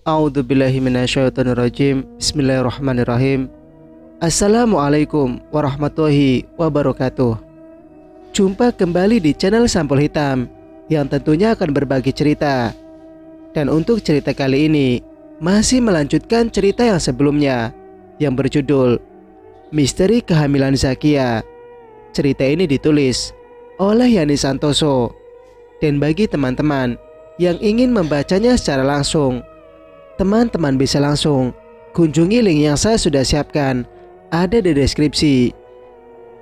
A'udzubillahi minasyaitonirrajim. Bismillahirrahmanirrahim. Assalamualaikum warahmatullahi wabarakatuh. Jumpa kembali di channel Sampul Hitam yang tentunya akan berbagi cerita. Dan untuk cerita kali ini masih melanjutkan cerita yang sebelumnya yang berjudul Misteri Kehamilan Zakia. Cerita ini ditulis oleh Yani Santoso. Dan bagi teman-teman yang ingin membacanya secara langsung, teman-teman bisa langsung kunjungi link yang saya sudah siapkan, ada di deskripsi.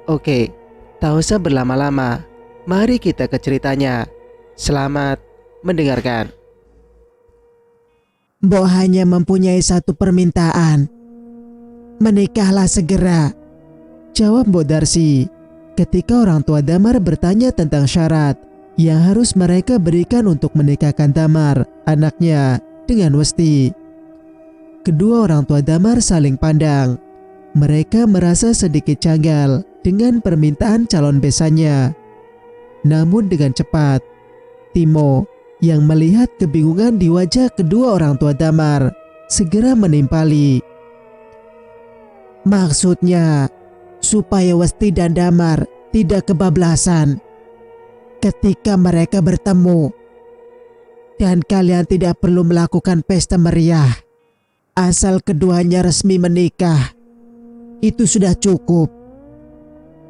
Oke, tak usah berlama-lama, mari kita ke ceritanya. Selamat mendengarkan. Mbok hanya mempunyai satu permintaan. Menikahlah segera, jawab Mbok Darsi ketika orang tua Damar bertanya tentang syarat yang harus mereka berikan untuk menikahkan Damar, anaknya, dengan Westi. Kedua orang tua Damar saling pandang. Mereka merasa sedikit janggal dengan permintaan calon besannya. Namun dengan cepat, Timo yang melihat kebingungan di wajah kedua orang tua Damar segera menimpali. Maksudnya, supaya Westi dan Damar tidak kebablasan ketika mereka bertemu. Dan kalian tidak perlu melakukan pesta meriah. Asal keduanya resmi menikah, itu sudah cukup.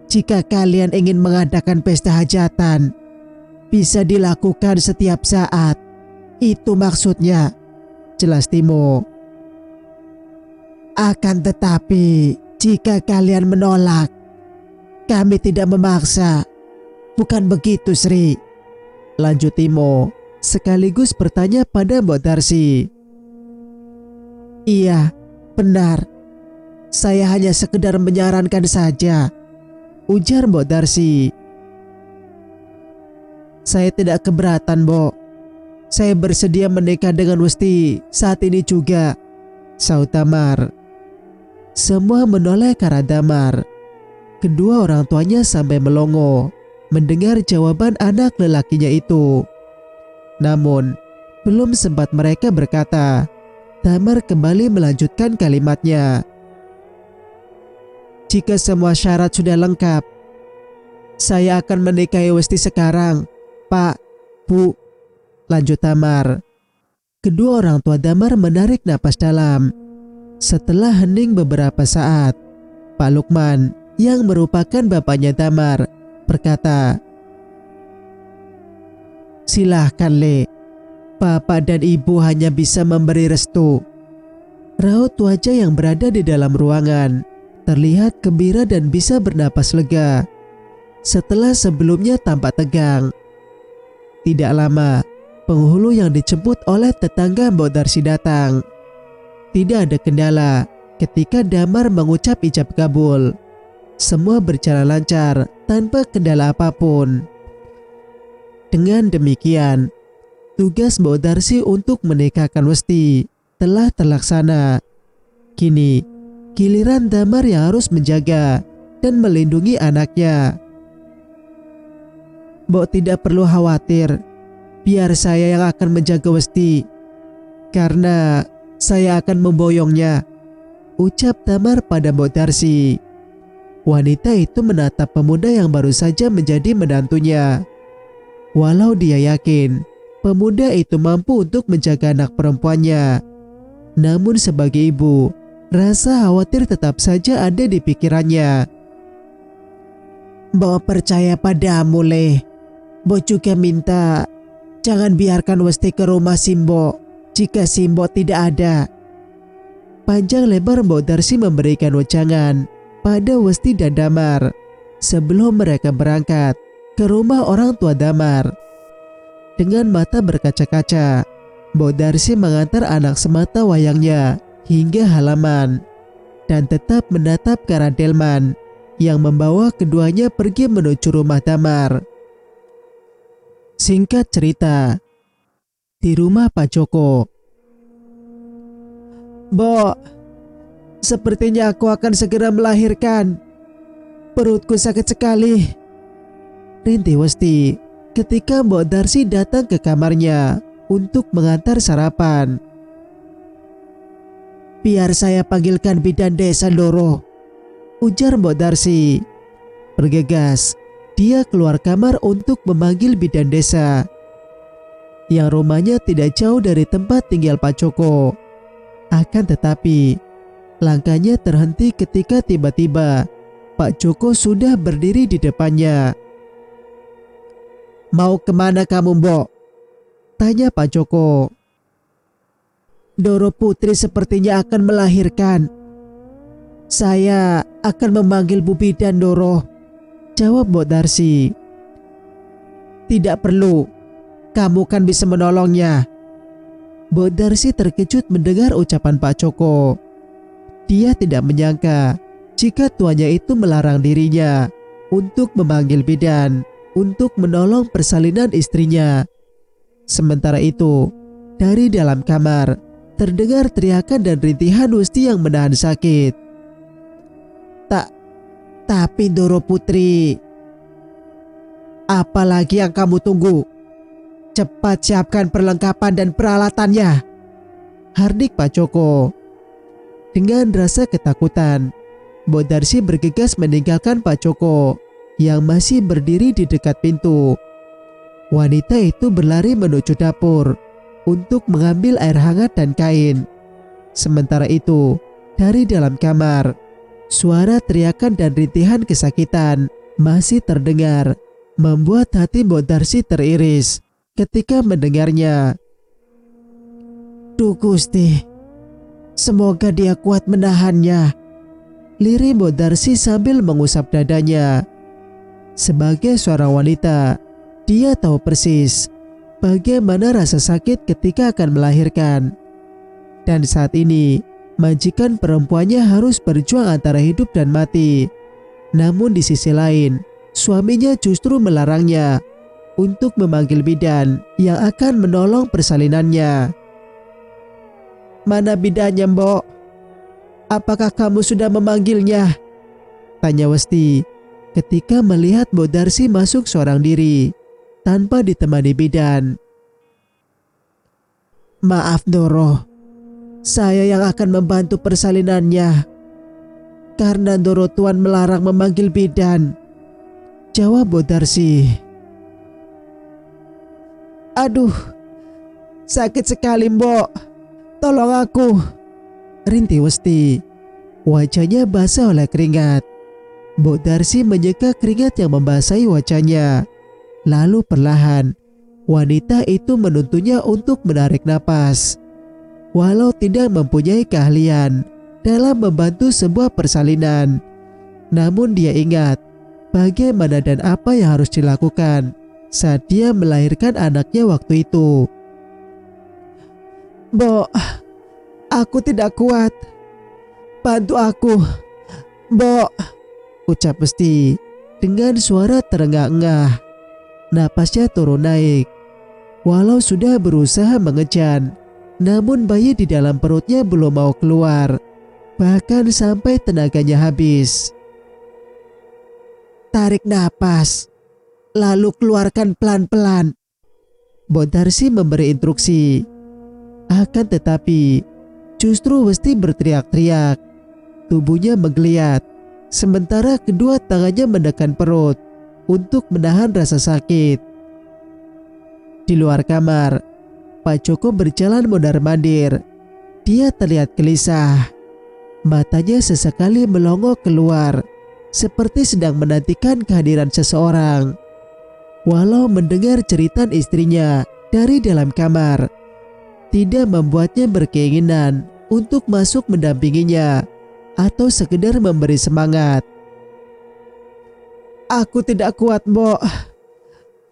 Jika kalian ingin mengadakan pesta hajatan, bisa dilakukan setiap saat. Itu maksudnya, jelas Timo. Akan tetapi, jika kalian menolak, kami tidak memaksa. Bukan begitu, Sri? Lanjut Timo, sekaligus bertanya pada Mbok Darsi. Iya, benar. Saya hanya sekedar menyarankan saja, ujar Mbok Darsi. Saya tidak keberatan, Mbok. Saya bersedia menikah dengan Westi saat ini juga, saut Damar. Semua menoleh ke arah Damar. Kedua orang tuanya sampai melongo mendengar jawaban anak lelakinya itu. Namun, belum sempat mereka berkata, Damar kembali melanjutkan kalimatnya. Jika semua syarat sudah lengkap, saya akan menikahi Westi sekarang, Pak, Bu, lanjut Damar. Kedua orang tua Damar menarik napas dalam. Setelah hening beberapa saat, Pak Lukman yang merupakan bapaknya Damar berkata, Silahkan, Le. Bapak dan ibu hanya bisa memberi restu. Raut wajah yang berada di dalam ruangan terlihat gembira dan bisa bernapas lega setelah sebelumnya tampak tegang. Tidak lama, penghulu yang dijemput oleh tetangga Mbok Darsi datang. Tidak ada kendala ketika Damar mengucap ijab kabul. Semua berjalan lancar tanpa kendala apapun. Dengan demikian, tugas Mbok Darsi untuk menikahkan Westi telah terlaksana. Kini, giliran Damar yang harus menjaga dan melindungi anaknya. Mbok tidak perlu khawatir, biar saya yang akan menjaga Westi, karena saya akan memboyongnya, ucap Damar pada Mbok Darsi. Wanita itu menatap pemuda yang baru saja menjadi menantunya. Walau dia yakin pemuda itu mampu untuk menjaga anak perempuannya, namun sebagai ibu, rasa khawatir tetap saja ada di pikirannya. Mbok percaya padamu, Le. Mbok juga minta jangan biarkan Westi ke rumah Simbo jika Simbo tidak ada. Panjang lebar Mbok Darsi memberikan wejangan pada Westi dan Damar sebelum mereka berangkat ke rumah orang tua Damar. Dengan mata berkaca-kaca, Mbok Darsi mengantar anak semata wayangnya hingga halaman dan tetap menatap ke arah Delman yang membawa keduanya pergi menuju rumah Damar. Singkat cerita, di rumah Pak Joko. Mbok, sepertinya aku akan segera melahirkan. Perutku sakit sekali, rintih Westi ketika Mbok Darsi datang ke kamarnya untuk mengantar sarapan. Biar saya panggilkan bidan desa, Doro, ujar Mbok Darsi. Bergegas, dia keluar kamar untuk memanggil bidan desa, yang rumahnya tidak jauh dari tempat tinggal Pak Joko. Akan tetapi, langkahnya terhenti ketika tiba-tiba Pak Joko sudah berdiri di depannya. "Mau kemana kamu, Mbok?" tanya Pak Joko. "Doro Putri sepertinya akan melahirkan. Saya akan memanggil Bu Bidan, Doro," jawab Mbok Darsi. "Tidak perlu, kamu kan bisa menolongnya." Mbok Darsi terkejut mendengar ucapan Pak Joko. Dia tidak menyangka jika tuannya itu melarang dirinya untuk memanggil bidan untuk menolong persalinan istrinya. Sementara itu, dari dalam kamar terdengar teriakan dan rintihan Westi yang menahan sakit. Tapi Doro Putri, apalagi yang kamu tunggu? Cepat siapkan perlengkapan dan peralatannya," hardik Pak Joko. Dengan rasa ketakutan, Mbok Darsi bergegas meninggalkan Pak Joko yang masih berdiri di dekat pintu. Wanita itu berlari menuju dapur untuk mengambil air hangat dan kain. Sementara itu, dari dalam kamar, suara teriakan dan rintihan kesakitan masih terdengar, membuat hati Mbok Darsi teriris ketika mendengarnya. "Duh Gusti, semoga dia kuat menahannya," lirih Mbok Darsi sambil mengusap dadanya. Sebagai seorang wanita, dia tahu persis bagaimana rasa sakit ketika akan melahirkan. Dan saat ini, majikan perempuannya harus berjuang antara hidup dan mati. Namun di sisi lain, suaminya justru melarangnya untuk memanggil bidan yang akan menolong persalinannya. "Mana bidannya, Mbok? Apakah kamu sudah memanggilnya?" tanya Westi ketika melihat Mbok Darsi masuk seorang diri tanpa ditemani bidan. "Maaf Doro, saya yang akan membantu persalinannya karena Doro Tuan melarang memanggil bidan," jawab Mbok Darsi. "Aduh, sakit sekali, Mbok. Tolong aku," rintih Westi. Wajahnya basah oleh keringat. Mbok Darsi menyeka keringat yang membasahi wajahnya. Lalu perlahan, wanita itu menuntunnya untuk menarik napas. Walau tidak mempunyai keahlian dalam membantu sebuah persalinan, namun dia ingat bagaimana dan apa yang harus dilakukan saat dia melahirkan anaknya waktu itu. "Mbok, aku tidak kuat. Bantu aku, Mbok," ucap Westi dengan suara terengah-engah. Napasnya turun naik. Walau sudah berusaha mengejan, namun bayi di dalam perutnya belum mau keluar, bahkan sampai tenaganya habis. "Tarik napas, lalu keluarkan pelan-pelan," Mbok Darsi memberi instruksi. Akan tetapi, justru Westi berteriak-teriak. Tubuhnya menggeliat, sementara kedua tangannya menekan perut untuk menahan rasa sakit. Di luar kamar, Pak Joko berjalan mondar-mandir. Dia terlihat gelisah. Matanya sesekali melongo keluar, seperti sedang menantikan kehadiran seseorang. Walau mendengar cerita istrinya dari dalam kamar, tidak membuatnya berkeinginan untuk masuk mendampinginya atau sekedar memberi semangat. "Aku tidak kuat, Mbok.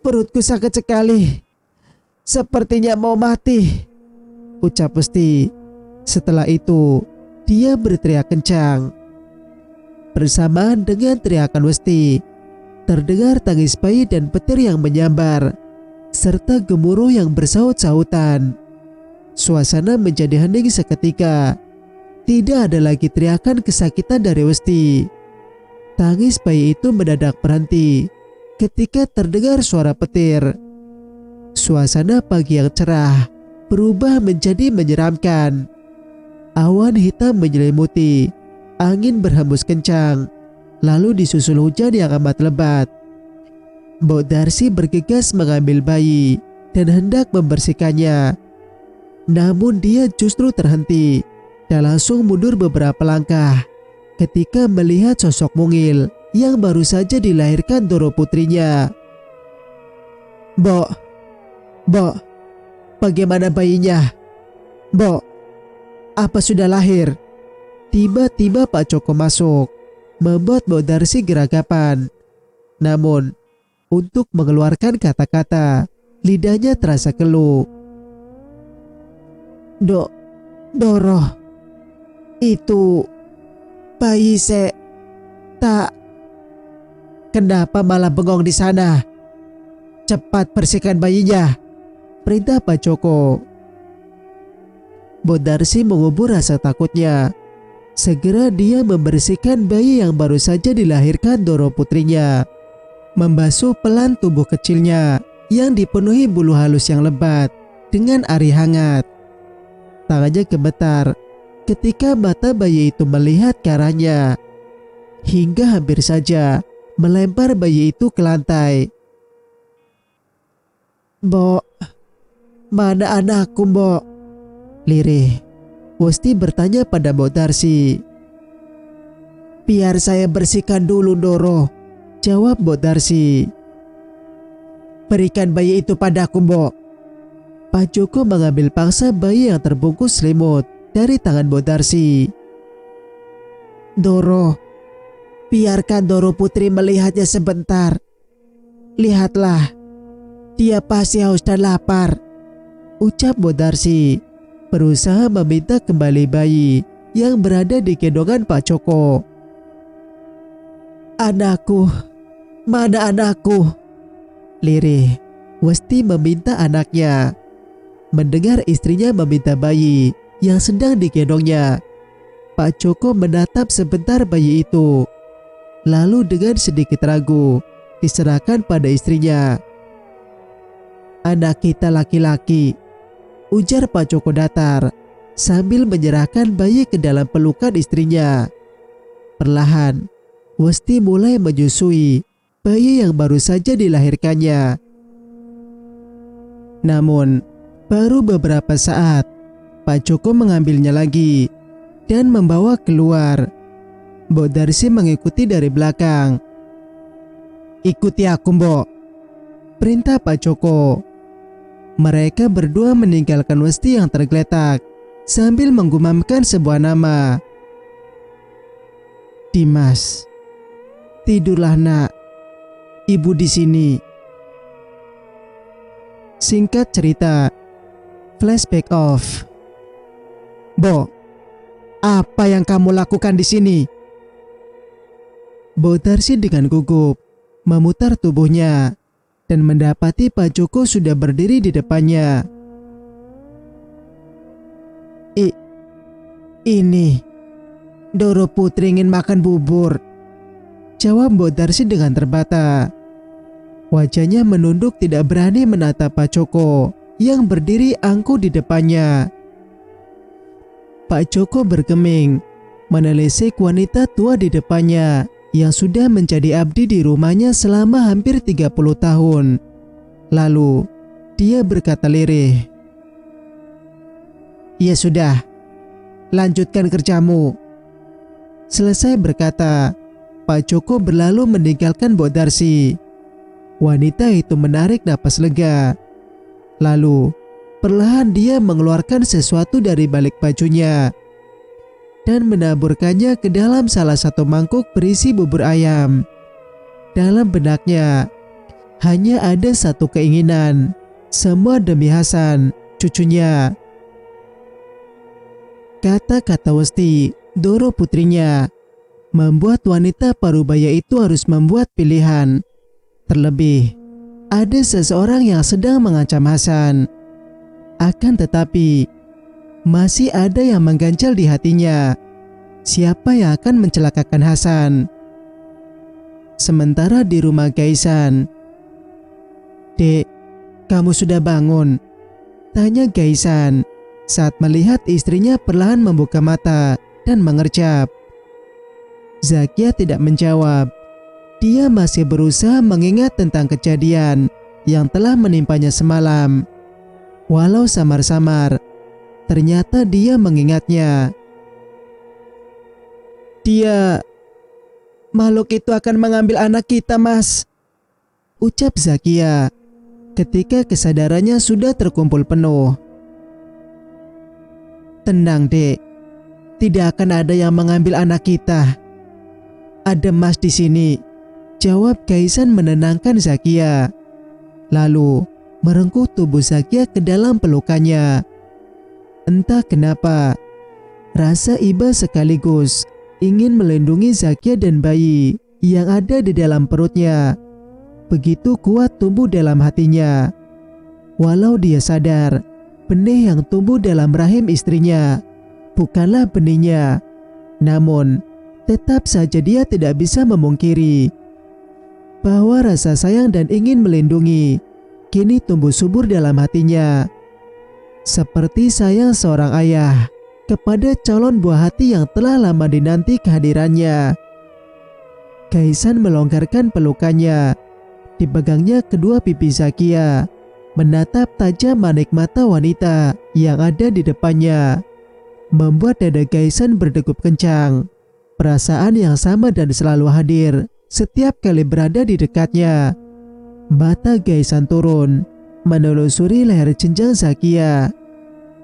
Perutku sakit sekali. Sepertinya mau mati," ucap Westi. Setelah itu, dia berteriak kencang. Bersamaan dengan teriakan Westi, terdengar tangis bayi dan petir yang menyambar, serta gemuruh yang bersaut-sautan. Suasana menjadi hening seketika. Tidak ada lagi teriakan kesakitan dari Westi. Tangis bayi itu mendadak berhenti ketika terdengar suara petir. Suasana pagi yang cerah berubah menjadi menyeramkan. Awan hitam menyelimuti, angin berhembus kencang, lalu disusul hujan yang amat lebat. Mbok Darsi bergegas mengambil bayi dan hendak membersihkannya. Namun dia justru terhenti dan langsung mundur beberapa langkah ketika melihat sosok mungil yang baru saja dilahirkan Doro putrinya. Mbok, bagaimana bayinya? Mbok, apa sudah lahir? Tiba-tiba Pak Joko masuk, membuat Mbok Darsi geragapan. Namun, untuk mengeluarkan kata-kata, lidahnya terasa keluh. Doro, itu bayi tak. Kenapa malah bengong di sana? Cepat bersihkan bayinya, perintah Pak Joko. Mbok Darsi mengubur rasa takutnya. Segera dia membersihkan bayi yang baru saja dilahirkan Doro putrinya. Membasuh pelan tubuh kecilnya yang dipenuhi bulu halus yang lebat dengan air hangat. Tangannya gemetar ketika mata bayi itu melihat ke arahnya, hingga hampir saja melempar bayi itu ke lantai. Mbok, mana anakku, Mbok? Lirih, Westi bertanya pada Mbok Darsi. Biar saya bersihkan dulu, Doro, jawab Mbok Darsi. Berikan bayi itu padaku, Mbok. Pak Joko mengambil paksa bayi yang terbungkus selimut dari tangan Mbok Darsi. Doro, biarkan Doro putri melihatnya sebentar. Lihatlah, dia pasti haus dan lapar, ucap Mbok Darsi, berusaha meminta kembali bayi yang berada di gendongan Pak Joko. Anakku, mana anakku? Lirih, Westi meminta anaknya. Mendengar istrinya meminta bayi yang sedang digendongnya, Pak Joko menatap sebentar bayi itu, lalu dengan sedikit ragu diserahkan pada istrinya. Anak kita laki-laki, ujar Pak Joko datar sambil menyerahkan bayi ke dalam pelukan istrinya. Perlahan, Westi mulai menyusui bayi yang baru saja dilahirkannya. Namun, baru beberapa saat, Pak Joko mengambilnya lagi dan membawa keluar. Mbok Darsi mengikuti dari belakang. Ikuti aku, Mbok, perintah Pak Joko. Mereka berdua meninggalkan Westi yang tergeletak sambil menggumamkan sebuah nama. Dimas. Tidurlah, Nak. Ibu di sini. Singkat cerita, flashback off. Bo, apa yang kamu lakukan di sini? Mbok Darsi dengan gugup memutar tubuhnya dan mendapati Pak Joko sudah berdiri di depannya. Ini Doro putri ingin makan bubur, jawab Mbok Darsi dengan terbata. Wajahnya menunduk tidak berani menatap Pak Joko yang berdiri angkuh di depannya. Pak Joko bergeming menelisik wanita tua di depannya yang sudah menjadi abdi di rumahnya selama hampir 30 tahun. Lalu dia berkata lirih, "Ya sudah, lanjutkan kerjamu." Selesai berkata, Pak Joko berlalu meninggalkan Mbok Darsi. Wanita itu menarik napas lega. Lalu perlahan dia mengeluarkan sesuatu dari balik bajunya dan menaburkannya ke dalam salah satu mangkuk berisi bubur ayam. Dalam benaknya hanya ada satu keinginan, semua demi Hasan, cucunya. Kata-kata Westi, Doro putrinya, membuat wanita parubaya itu harus membuat pilihan. Terlebih, ada seseorang yang sedang mengancam Hasan. Akan tetapi, masih ada yang mengganjal di hatinya. Siapa yang akan mencelakakan Hasan? Sementara di rumah Gaisan, "Dek, kamu sudah bangun?" tanya Gaisan saat melihat istrinya perlahan membuka mata dan mengercap. Zakia tidak menjawab. Dia masih berusaha mengingat tentang kejadian yang telah menimpanya semalam. Walau samar-samar, ternyata dia mengingatnya. Makhluk itu akan mengambil anak kita, Mas, ucap Zakia ketika kesadarannya sudah terkumpul penuh. Tenang, Dek. Tidak akan ada yang mengambil anak kita. Ada Mas di sini, jawab Kaisan menenangkan Zakia. Lalu merengkuh tubuh Zakia ke dalam pelukannya. Entah kenapa, rasa iba sekaligus ingin melindungi Zakia dan bayi yang ada di dalam perutnya begitu kuat tumbuh dalam hatinya. Walau dia sadar benih yang tumbuh dalam rahim istrinya bukanlah benihnya, namun tetap saja dia tidak bisa memungkiri bahwa rasa sayang dan ingin melindungi kini tumbuh subur dalam hatinya. Seperti sayang seorang ayah kepada calon buah hati yang telah lama dinanti kehadirannya. Kaisan melonggarkan pelukannya. Dipegangnya kedua pipi Zakia, menatap tajam manik mata wanita yang ada di depannya, membuat dada Kaisan berdegup kencang. Perasaan yang sama dan selalu hadir setiap kali berada di dekatnya. Mata Kaisan turun, menelusuri leher jenjang Zakia,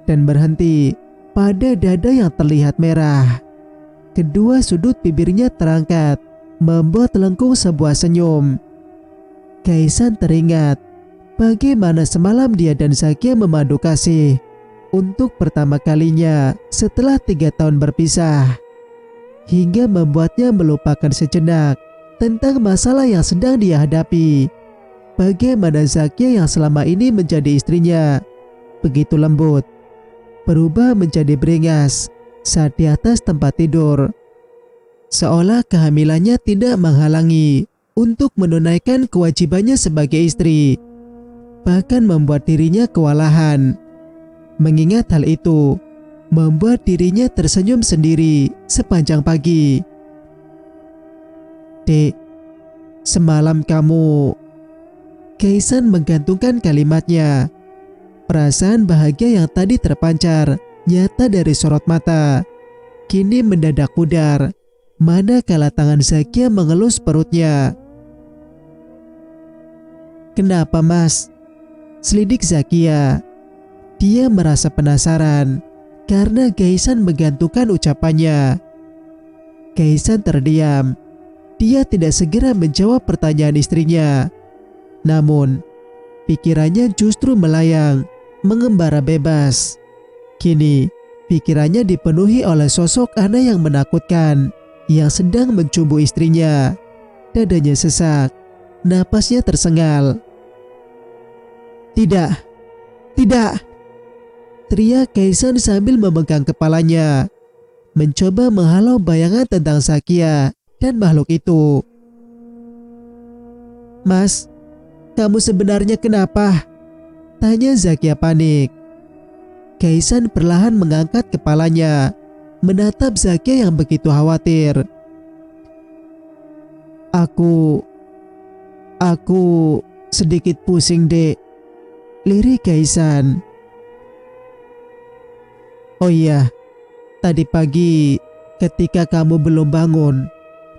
dan berhenti pada dada yang terlihat merah. Kedua sudut bibirnya terangkat, membuat lengkung sebuah senyum. Kaisan teringat bagaimana semalam dia dan Zakia memadu kasih untuk pertama kalinya setelah 3 tahun berpisah, hingga membuatnya melupakan sejenak tentang masalah yang sedang dia hadapi. Bagaimana Zakia yang selama ini menjadi istrinya begitu lembut, berubah menjadi beringas saat di atas tempat tidur, seolah kehamilannya tidak menghalangi untuk menunaikan kewajibannya sebagai istri, bahkan membuat dirinya kewalahan. Mengingat hal itu, membuat dirinya tersenyum sendiri sepanjang pagi. Dek, semalam kamu... Kaisan menggantungkan kalimatnya. Perasaan bahagia yang tadi terpancar nyata dari sorot mata kini mendadak pudar manakala tangan Zakia mengelus perutnya. Kenapa, Mas? Selidik Zakia. Dia merasa penasaran karena Kaisan menggantungkan ucapannya. Kaisan terdiam. Dia tidak segera menjawab pertanyaan istrinya. Namun, pikirannya justru melayang, mengembara bebas. Kini, pikirannya dipenuhi oleh sosok anak yang menakutkan yang sedang mencumbu istrinya. Dadanya sesak, napasnya tersengal. Tidak, tidak, teriak Kaisan sambil memegang kepalanya, mencoba menghalau bayangan tentang Zakia dan makhluk itu. Mas, kamu sebenarnya kenapa? Tanya Zakia panik. Kaisan perlahan mengangkat kepalanya, menatap Zakia yang begitu khawatir. Aku sedikit pusing, Dek, lirik Kaisan. Oh iya, tadi pagi ketika kamu belum bangun,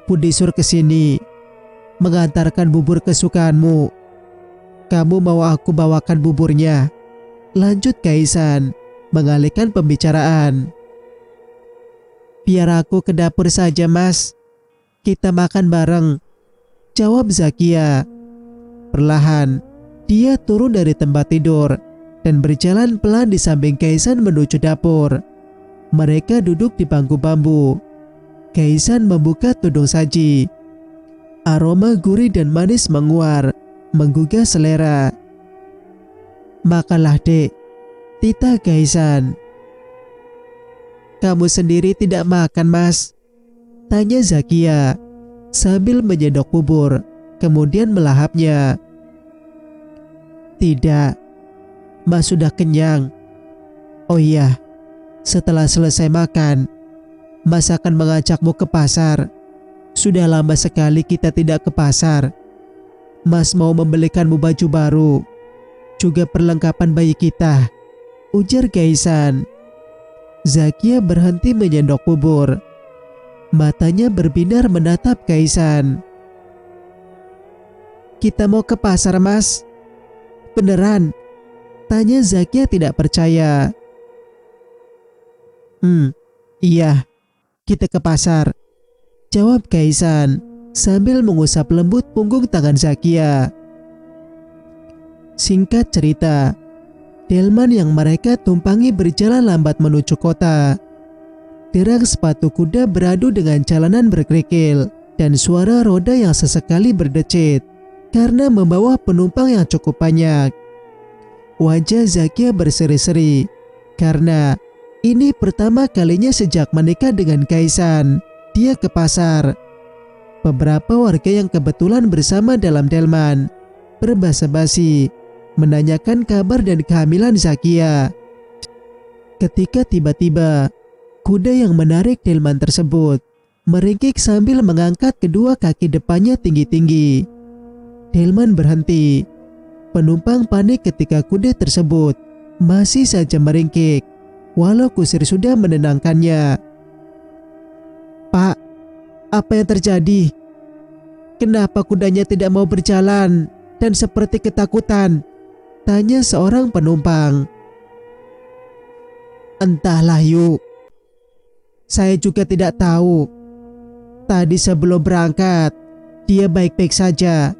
Budisur kesini mengantarkan bubur kesukaanmu. Kamu mau aku bawakan buburnya? Lanjut Kaisan, mengalihkan pembicaraan. Biar aku ke dapur saja, Mas. Kita makan bareng, jawab Zakia. Perlahan, dia turun dari tempat tidur dan berjalan pelan di samping Kaisan menuju dapur. Mereka duduk di bangku bambu. Kaisan membuka tudung saji. Aroma gurih dan manis menguar, menggugah selera. Makanlah, Dek, titah Kaisan. Kamu sendiri tidak makan, Mas? Tanya Zakia sambil menyendok bubur, kemudian melahapnya. Tidak, Mas sudah kenyang. Oh iya, Setelah selesai makan, Mas akan mengajakmu ke pasar. Sudah lama sekali kita tidak ke pasar. Mas mau membelikanmu baju baru, juga perlengkapan bayi kita, ujar Kaisan. Zakia berhenti menyendok bubur. Matanya berbinar menatap Kaisan. Kita mau ke pasar, Mas? Beneran? Tanya Zakia tidak percaya. Iya, kita ke pasar, jawab Kaisan sambil mengusap lembut punggung tangan Zakia. Singkat cerita, delman yang mereka tumpangi berjalan lambat menuju kota. Derang sepatu kuda beradu dengan jalanan berkerikil dan suara roda yang sesekali berdecit karena membawa penumpang yang cukup banyak. Wajah Zakia berseri-seri karena ini pertama kalinya sejak menikah dengan Kaisan dia ke pasar. Beberapa warga yang kebetulan bersama dalam delman berbasa-basi menanyakan kabar dan kehamilan Zakia. Ketika tiba-tiba kuda yang menarik delman tersebut meringkik sambil mengangkat kedua kaki depannya tinggi-tinggi. Delman berhenti. Penumpang panik ketika kuda tersebut masih saja meringkik, walau kusir sudah menenangkannya. Pak, apa yang terjadi? Kenapa kudanya tidak mau berjalan dan seperti ketakutan? Tanya seorang penumpang. Entahlah yuk. Saya juga tidak tahu. Tadi sebelum berangkat, dia baik-baik saja,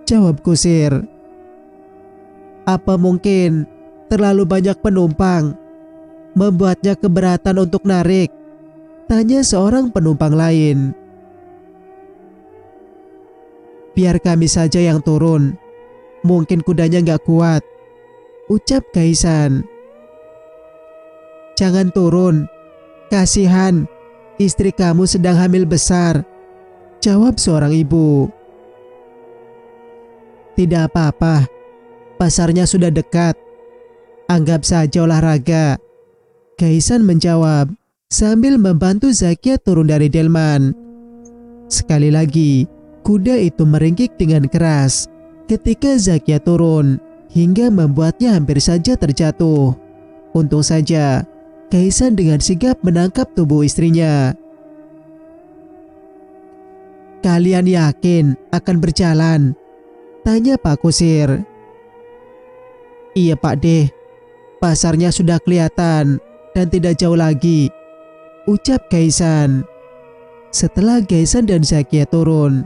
jawab kusir. Apa mungkin terlalu banyak penumpang membuatnya keberatan untuk narik? Tanya seorang penumpang lain. Biar kami saja yang turun. Mungkin kudanya gak kuat, ucap Kaisan. Jangan turun. Kasihan, istri kamu sedang hamil besar, jawab seorang ibu. Tidak apa-apa. Pasarnya sudah dekat. Anggap saja olahraga, Kaisan menjawab sambil membantu Zakia turun dari delman. Sekali lagi, kuda itu meringkik dengan keras ketika Zakia turun hingga membuatnya hampir saja terjatuh. Untung saja, Kaisan dengan sigap menangkap tubuh istrinya. Kalian yakin akan berjalan? Tanya Pak Kusir. Iya Pak De, pasarnya sudah kelihatan dan tidak jauh lagi, ucap Kaisan. Setelah Kaisan dan Zakia turun,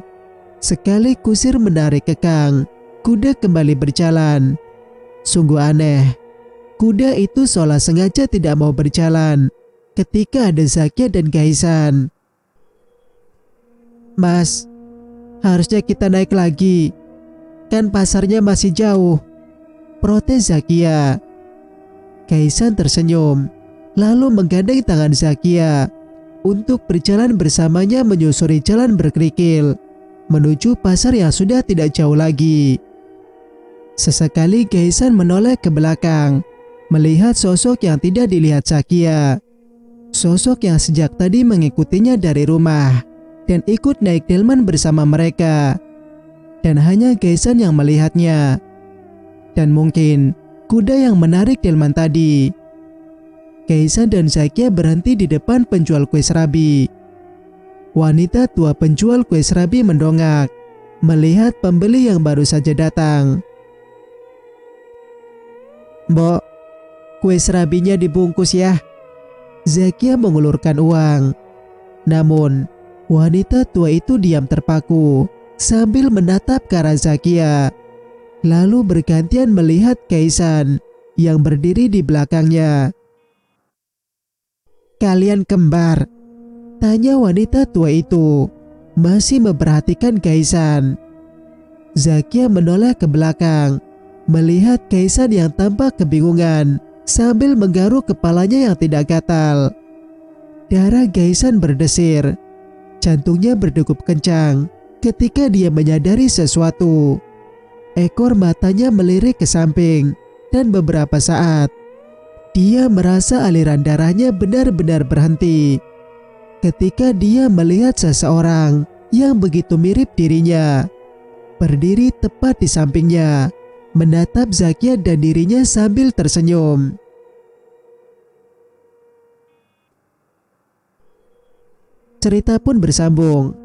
sekali Kusir menarik kekang, kuda kembali berjalan. Sungguh aneh, kuda itu seolah sengaja tidak mau berjalan ketika ada Zakia dan Kaisan. Mas, harusnya kita naik lagi, kan pasarnya masih jauh, protes Zakia. Kaisan tersenyum, lalu menggandeng tangan Zakia untuk berjalan bersamanya menyusuri jalan berkerikil menuju pasar yang sudah tidak jauh lagi. Sesekali Kaisan menoleh ke belakang, melihat sosok yang tidak dilihat Zakia. Sosok yang sejak tadi mengikutinya dari rumah dan ikut naik delman bersama mereka. Dan hanya Kaisan yang melihatnya. Dan mungkin kuda yang menarik delman tadi. Kaisan dan Zakia berhenti di depan penjual kue serabi. Wanita tua penjual kue serabi mendongak melihat pembeli yang baru saja datang. Mbok, kue serabinya dibungkus ya. Zakia mengulurkan uang. Namun, wanita tua itu diam terpaku sambil menatap ke arah Zakia. Lalu bergantian melihat Kaisan yang berdiri di belakangnya. Kalian kembar? Tanya wanita tua itu, masih memperhatikan Kaisan. Zakia menoleh ke belakang, melihat Kaisan yang tampak kebingungan sambil menggaruk kepalanya yang tidak gatal. Darah Kaisan berdesir, jantungnya berdegup kencang ketika dia menyadari sesuatu. Ekor matanya melirik ke samping dan beberapa saat Dia merasa aliran darahnya benar-benar berhenti ketika dia melihat seseorang yang begitu mirip dirinya berdiri tepat di sampingnya, menatap Zakia dan dirinya sambil tersenyum. Cerita pun bersambung.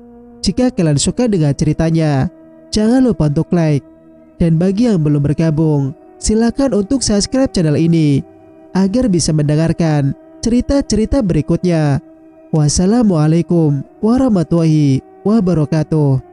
Jika kalian suka dengan ceritanya, jangan lupa untuk like. Dan bagi yang belum bergabung, silakan untuk subscribe channel ini agar bisa mendengarkan cerita-cerita berikutnya. Wassalamualaikum warahmatullahi wabarakatuh.